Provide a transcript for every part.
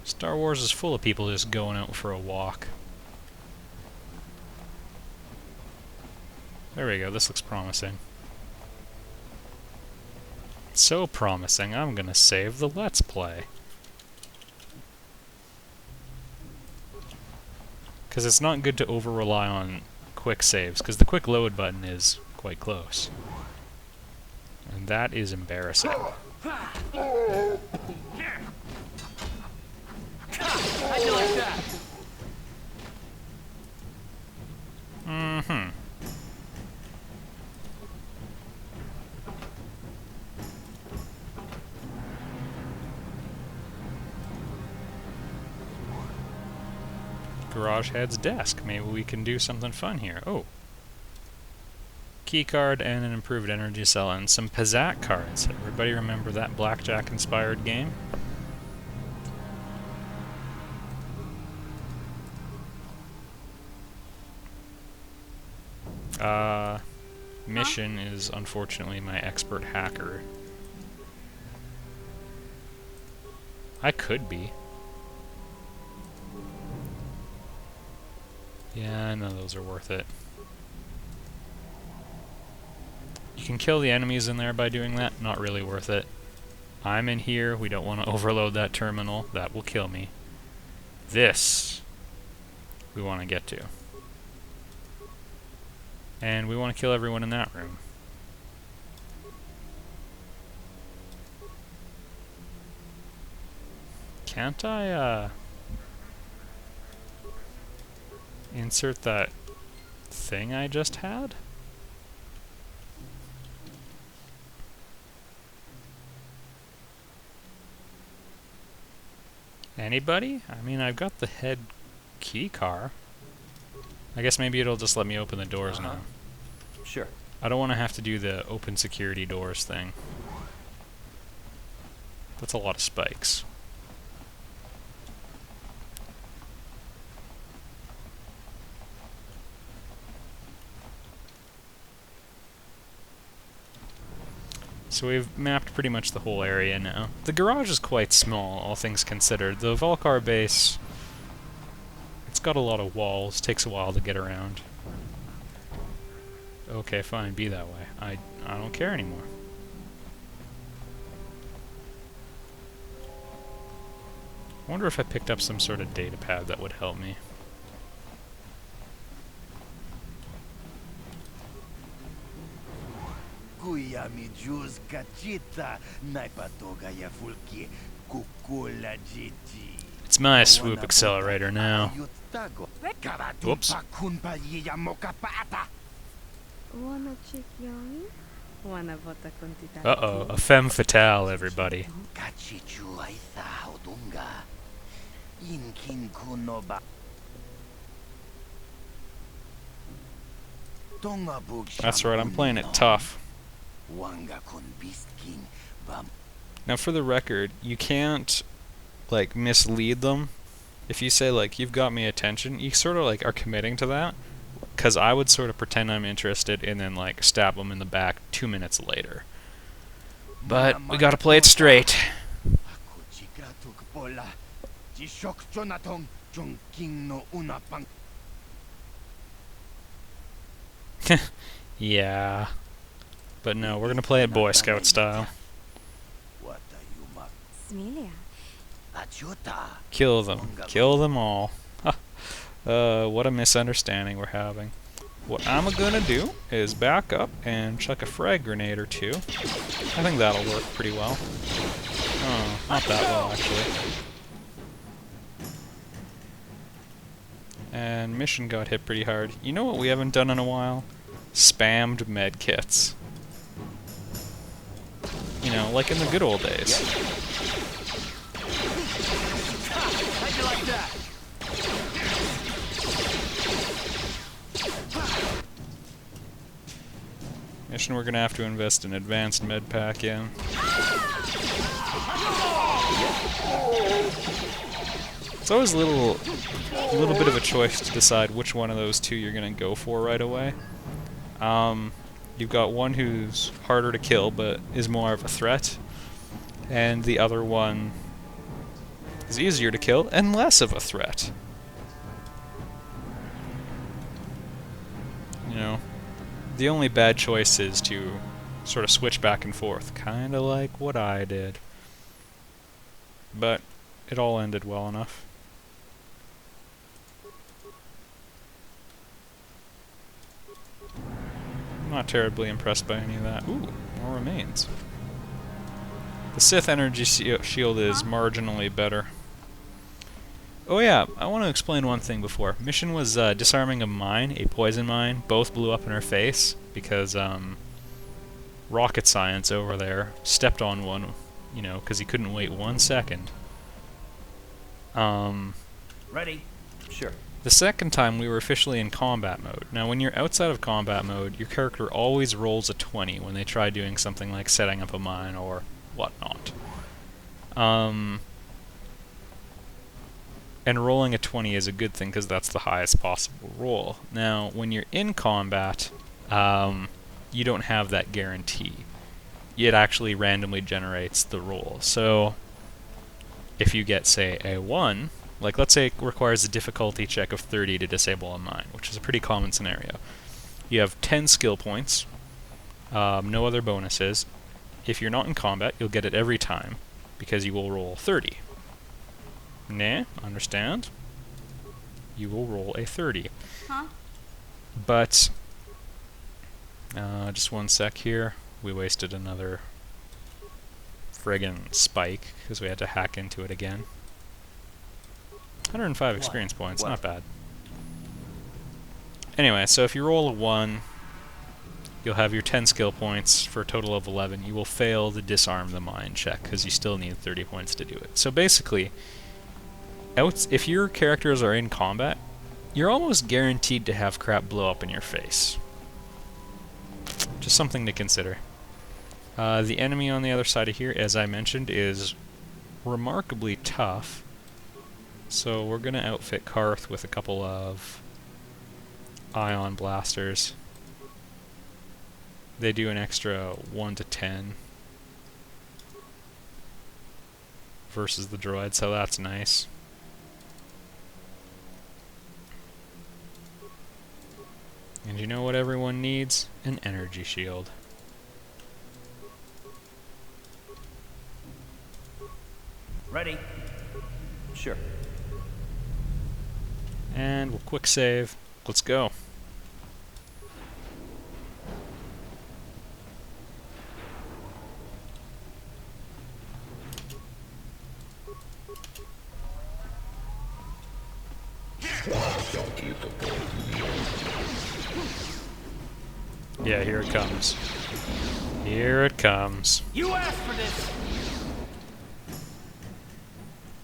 Star Wars is full of people just going out for a walk. There we go, this looks promising. So promising, I'm gonna save the Let's Play. Because it's not good to over-rely on quick saves, because the quick load button is quite close. And that is embarrassing. How'd you like that? Mm-hmm. Garage Head's desk. Maybe we can do something fun here. Oh. Keycard and an improved energy cell and some Pizzak cards. Everybody remember that blackjack-inspired game? Mission is unfortunately my expert hacker. I could be. Yeah, I know those are worth it. You can kill the enemies in there by doing that. Not really worth it. I'm in here. We don't want to overload that terminal. That will kill me. This we want to get to. And we want to kill everyone in that room. Can't I, insert that thing I just had? Anybody? I mean, I've got the head key car. I guess maybe it'll just let me open the doors now. Sure. I don't want to have to do the open security doors thing. That's a lot of spikes. So we've mapped pretty much the whole area now. The garage is quite small, all things considered. The Vulkar base, it's got a lot of walls, takes a while to get around. Okay, fine, be that way. I don't care anymore. I wonder if I picked up some sort of data pad that would help me. It's my swoop accelerator now. Whoops. Uh-oh, a femme fatale, everybody. That's right, I'm playing it tough. Now for the record, you can't, like, mislead them. If you say, like, you've got me attention, you sort of, like, are committing to that. Because I would sort of pretend I'm interested and then, like, stab them in the back 2 minutes later. But we gotta play it straight. Yeah. But no, we're gonna play it Boy Scout style. Kill them. Kill them all. What a misunderstanding we're having. What I'm gonna do is back up and chuck a frag grenade or two. I think that'll work pretty well. Oh, not that well, actually. And mission got hit pretty hard. You know what we haven't done in a while? Spammed med kits. You know, like in the good old days. How'd you like that? Mission we're gonna have to invest an advanced med pack in. It's always a little bit of a choice to decide which one of those two you're gonna go for right away. You've got one who's harder to kill but is more of a threat, and the other one is easier to kill and less of a threat. You know, the only bad choice is to sort of switch back and forth, kind of like what I did. But it all ended well enough. I'm not terribly impressed by any of that. Ooh, more remains. The Sith energy shield is marginally better. Oh yeah, I want to explain one thing before. Mission was disarming a mine, a poison mine. Both blew up in her face because rocket science over there stepped on one, you know, because he couldn't wait 1 second. Ready? Sure. The second time we were officially in combat mode. Now when you're outside of combat mode, your character always rolls a 20 when they try doing something like setting up a mine or whatnot. And rolling a 20 is a good thing because that's the highest possible roll. Now when you're in combat, you don't have that guarantee. It actually randomly generates the roll. So if you get, say, a 1, like let's say it requires a difficulty check of 30 to disable a mine, which is a pretty common scenario. You have 10 skill points, no other bonuses. If you're not in combat, you'll get it every time, because you will roll 30. Nah, understand? You will roll a 30. Huh? But, just 1 sec here. We wasted another friggin' spike, because we had to hack into it again. 105 experience points, not bad. Anyway, so if you roll a 1, you'll have your 10 skill points for a total of 11. You will fail to disarm the mine check, because you still need 30 points to do it. So basically, if your characters are in combat, you're almost guaranteed to have crap blow up in your face. Just something to consider. The enemy on the other side of here, as I mentioned, is remarkably tough. So we're going to outfit Karth with a couple of ion blasters. They do an extra 1 to 10 versus the droid, so that's nice. And you know what everyone needs? An energy shield. Ready? Sure. And we'll quick save. Let's go. Yeah, here it comes. Here it comes. You asked for this!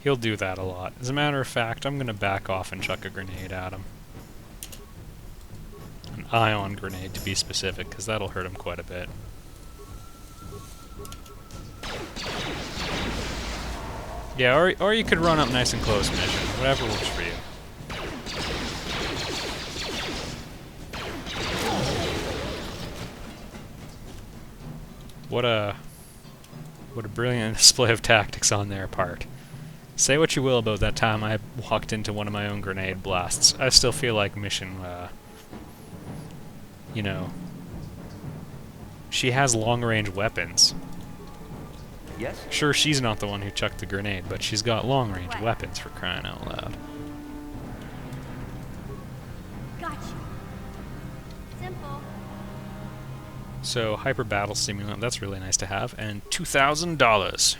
He'll do that a lot. As a matter of fact, I'm gonna back off and chuck a grenade at him. An ion grenade, to be specific, because that'll hurt him quite a bit. Yeah, or you could run up nice and close mission. Whatever works for you. What a brilliant display of tactics on their part. Say what you will about that time I walked into one of my own grenade blasts. I still feel like Mission, you know, she has long-range weapons. Yes? Sure, she's not the one who chucked the grenade, but she's got long-range weapons, for crying out loud. Gotcha. Simple. So, Hyper Battle Simulant, that's really nice to have, and $2,000.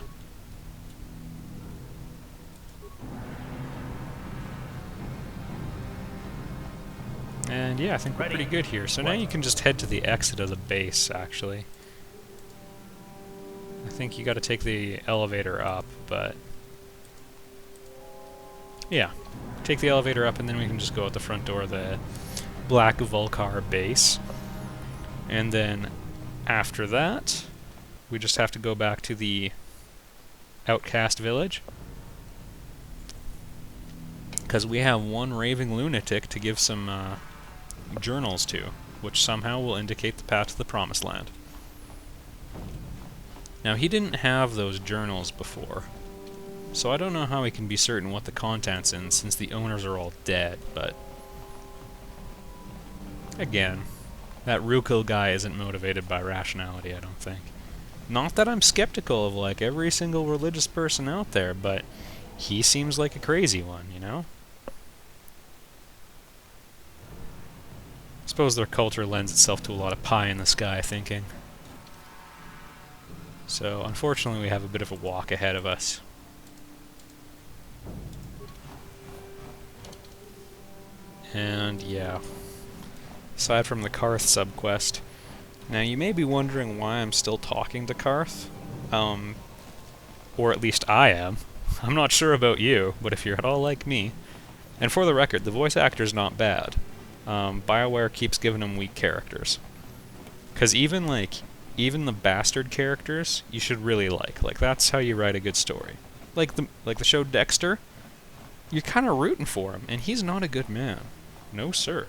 And yeah, I think we're pretty good here. So now you can just head to the exit of the base, actually. I think you gotta take the elevator up, but... yeah. Take the elevator up and then we can just go out the front door of the Black Vulkar base. And then after that, we just have to go back to the Outcast Village. Because we have one raving lunatic to give some journals to, which somehow will indicate the path to the Promised Land. Now, he didn't have those journals before. So I don't know how we can be certain what the content's in since the owners are all dead, but... Again, that Rukil guy isn't motivated by rationality, I don't think. Not that I'm skeptical of, like, every single religious person out there, but he seems like a crazy one, you know? I suppose their culture lends itself to a lot of pie-in-the-sky thinking. So, unfortunately, we have a bit of a walk ahead of us. And, yeah. Aside from the Karth subquest. Now, you may be wondering why I'm still talking to Karth. Or at least I am. I'm not sure about you, but if you're at all like me... And for the record, the voice actor's not bad. BioWare keeps giving him weak characters. Because even the bastard characters, you should really like. Like, that's how you write a good story. Like the show Dexter, you're kind of rooting for him, and he's not a good man. No, sir.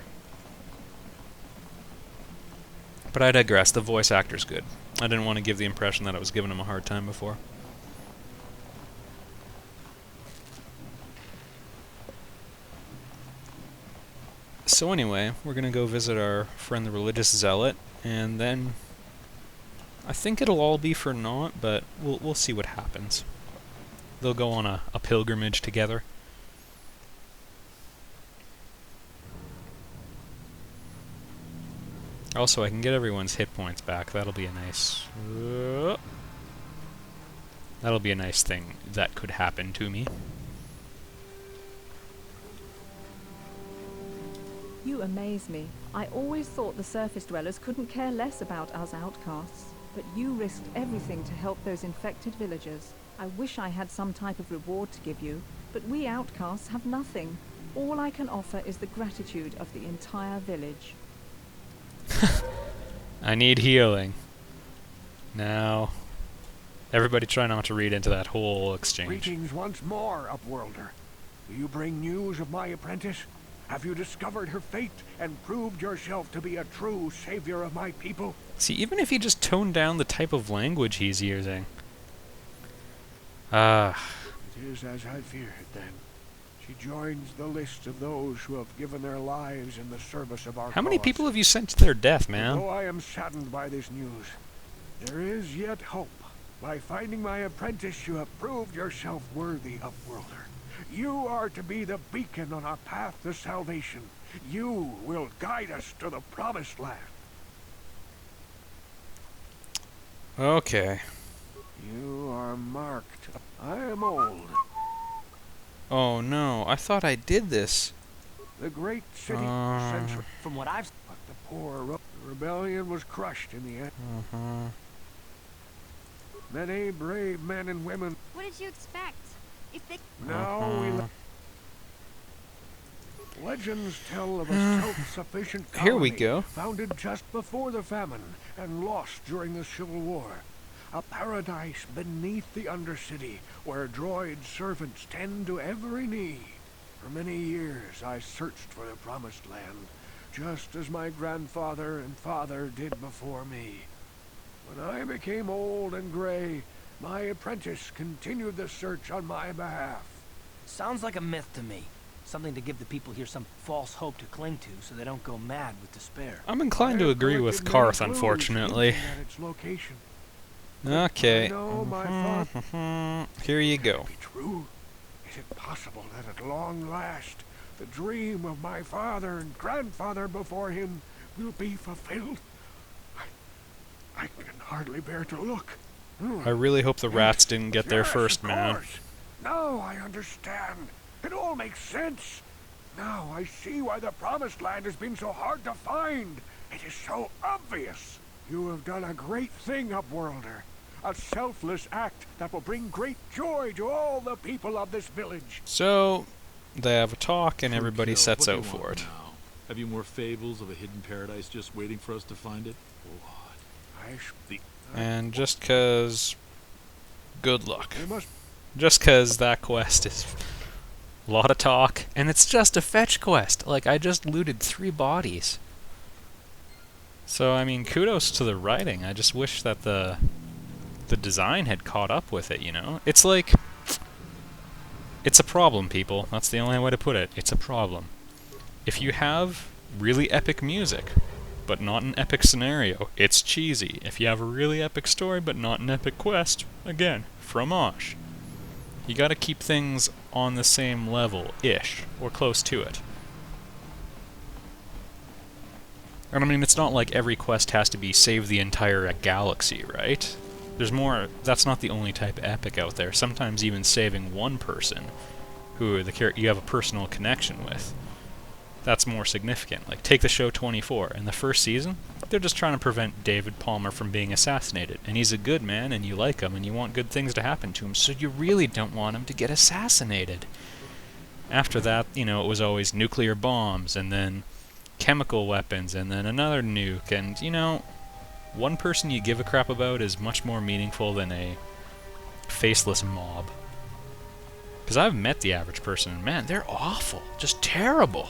But I digress, the voice actor's good. I didn't want to give the impression that I was giving him a hard time before. So anyway, we're gonna go visit our friend the religious zealot, and then I think it'll all be for naught, but we'll see what happens. They'll go on a pilgrimage together. Also, I can get everyone's hit points back. That'll be a nice... that'll be a nice thing that could happen to me. You amaze me. I always thought the surface dwellers couldn't care less about us outcasts, but you risked everything to help those infected villagers. I wish I had some type of reward to give you, but we outcasts have nothing. All I can offer is the gratitude of the entire village. I need healing. Now, everybody try not to read into that whole exchange. Greetings once more, Upworlder. Do you bring news of my apprentice? Have you discovered her fate and proved yourself to be a true savior of my people? See, even if you just tone down the type of language he's using. Ah. It is as I feared, then. She joins the list of those who have given their lives in the service of our How many cause. people have you sent to their death, man? Though I am saddened by this news, there is yet hope. By finding my apprentice, you have proved yourself worthy, Upworlder. You are to be the beacon on our path to salvation. You will guide us to the promised land. Okay. You are marked. I am old. Oh no, I thought I did this. The great city century. From what I've... But the poor rebellion was crushed in the end. Many brave men and women. What did you expect? If they... Now legends tell of a self-sufficient colony Here we go. founded just before the famine and lost during the Civil War. A paradise beneath the Undercity where droid servants tend to every need. For many years I searched for the promised land, just as my grandfather and father did before me. When I became old and gray, my apprentice continued the search on my behalf. Sounds like a myth to me. Something to give the people here some false hope to cling to so they don't go mad with despair. I'm inclined to agree with Karth, unfortunately. At its location. Okay. I know my thought Here you go. be true. Is it possible that at long last the dream of my father and grandfather before him will be fulfilled? I can hardly bear to look. I really hope the rats didn't get there Yes, first, of man. course. Now I understand. It all makes sense. Now I see why the Promised Land has been so hard to find. It is so obvious. You have done a great thing, Upworlder. A selfless act that will bring great joy to all the people of this village. So, they have a talk and everybody Kill, sets what do out you for want it. now? Have you more fables of a hidden paradise just waiting for us to find it? What? And just 'cause... Good luck. They must Just 'cause that quest is... a lot of talk, and it's just a fetch quest. Like, I just looted 3 bodies. So, I mean, kudos to the writing. I just wish that the design had caught up with it, you know? It's like... It's a problem, people. That's the only way to put it. It's a problem. If you have really epic music, but not an epic scenario, it's cheesy. If you have a really epic story, but not an epic quest, again, fromage. You gotta keep things on the same level-ish, or close to it. And I mean, it's not like every quest has to be save the entire galaxy, right? There's more, that's not the only type of epic out there. Sometimes even saving one person who you have a personal connection with. That's more significant. Like, take the show 24. In the first season, they're just trying to prevent David Palmer from being assassinated. And he's a good man, and you like him, and you want good things to happen to him, so you really don't want him to get assassinated. After that, you know, it was always nuclear bombs, and then chemical weapons, and then another nuke, and, you know, one person you give a crap about is much more meaningful than a faceless mob. Because I've met the average person, and man, they're awful. Just terrible.